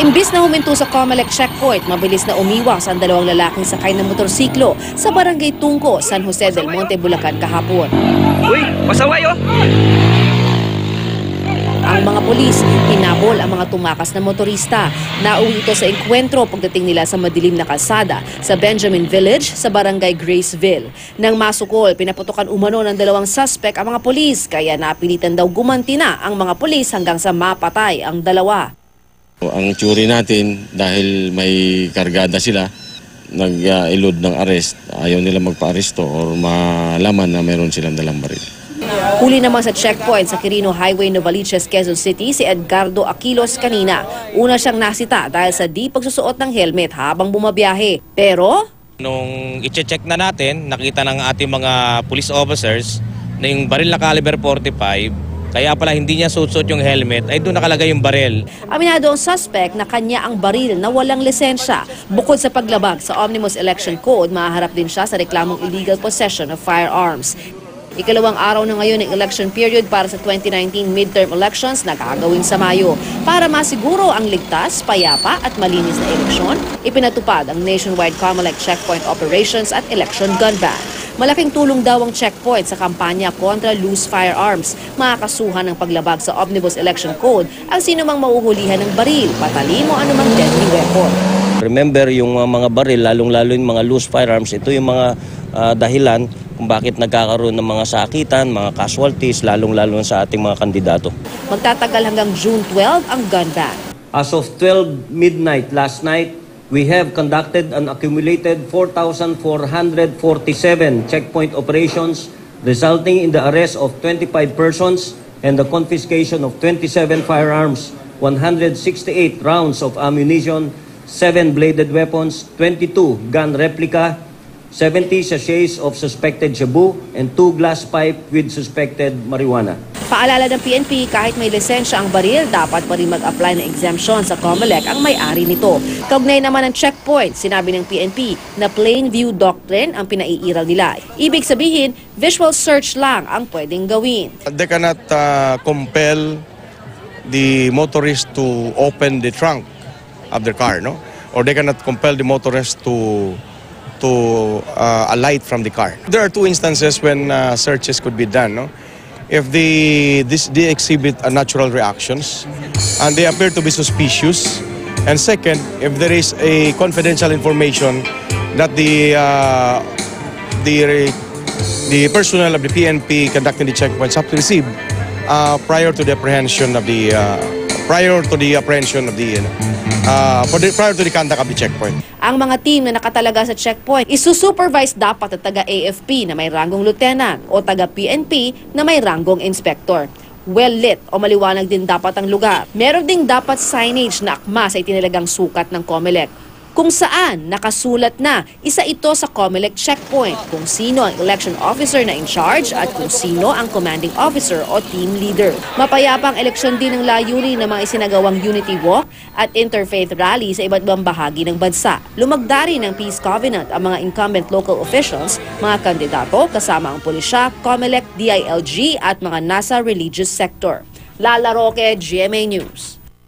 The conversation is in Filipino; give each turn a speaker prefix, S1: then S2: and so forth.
S1: Imbis na huminto sa Comelec checkpoint, mabilis na umiwas ang dalawang lalaking sakay ng motorsiklo sa barangay Tungco, San Jose del Monte, Bulacan kahapon.
S2: Uy, pasaway oh!
S1: Ang mga pulis, hinabol ang mga tumakas na motorista. Nauwi ito sa engkwentro pagdating nila sa madilim na kalsada sa Benjamin Village sa barangay Graceville. Nang masukol, pinaputukan umano ng dalawang suspect ang mga pulis, kaya napilitan daw gumanti na ang mga pulis hanggang sa mapatay ang dalawa.
S3: Ang tsuri natin, dahil may kargada sila, nag-elude ng arrest, ayaw nila magpa-aresto or malaman na meron silang dalang baril.
S1: Huli naman sa checkpoint sa Quirino Highway, Novaliches, Quezon City si Edgardo Aquilos kanina. Una siyang nasita dahil sa di pagsusuot ng helmet habang bumabiyahe. Pero
S4: nung i-check na natin, nakita ng ating mga police officers na yung baril na caliber 45, kaya pala hindi niya suot yung helmet, ay doon nakalagay yung baril. Aminado
S1: ang suspect na kanya ang baril na walang lisensya. Bukod sa paglabag sa Omnibus Election Code, mahaharap din siya sa reklamong illegal possession of firearms. Ikalawang araw na ngayon ng election period para sa 2019 midterm elections na gagawin sa Mayo. Para masiguro ang ligtas, payapa at malinis na eleksyon, ipinatupad ang nationwide Comelec checkpoint operations at election gun ban. Malaking tulong daw ang checkpoint sa kampanya kontra loose firearms. Makakasuhan ng paglabag sa Omnibus Election Code ang sinumang mauhulihan ng baril, patalim o anumang deadly weapon.
S5: Remember, yung mga baril, lalong-lalo yung mga loose firearms, ito yung mga dahilan kung bakit nagkakaroon ng mga sakitan, mga casualties, lalong-lalo sa ating mga kandidato.
S1: Magtatagal hanggang June 12 ang gun ban.
S5: As of 12 midnight last night, we have conducted an accumulated 4,447 checkpoint operations, resulting in the arrest of 25 persons and the confiscation of 27 firearms, 168 rounds of ammunition, 7 bladed weapons, 22 gun replica, 70 sachets of suspected shabu, and 2 glass pipe with suspected marijuana.
S1: Paalala ng PNP, kahit may lisensya ang baril, dapat pa rin mag-apply ng exemption sa Comelec ang may-ari nito. Kaugnay naman ng checkpoint, sinabi ng PNP na plain view doctrine ang pinaiiral nila. Ibig sabihin, visual search lang ang pwedeng gawin.
S6: They cannot compel the motorist to open the trunk of their car, no? Or they cannot compel the motorist to alight from the car. There are two instances when searches could be done, no? If they exhibit natural reactions and they appear to be suspicious, and second, if there is a confidential information that the personnel of the PNP conducting the checkpoints have to receive prior to the apprehension of the conduct of the checkpoint.
S1: Ang mga team na nakatalaga sa checkpoint, isusupervise dapat at taga-AFP na may ranggong lieutenant o taga-PNP na may ranggong inspector. Well-lit o maliwanag din dapat ang lugar. Meron ding dapat signage na akma sa itinalagang sukat ng Comelec, kung saan nakasulat na isa ito sa Comelec checkpoint, kung sino ang election officer na in charge at kung sino ang commanding officer o team leader. Mapayapang eleksyon din ng layunin ng mga isinagawang unity walk at interfaith rally sa iba't ibang bahagi ng bansa. Lumagda rin ng Peace Covenant ang mga incumbent local officials, mga kandidato kasama ang pulisya, Comelec, DILG at mga nasa religious sector. Lala Roque, GMA News.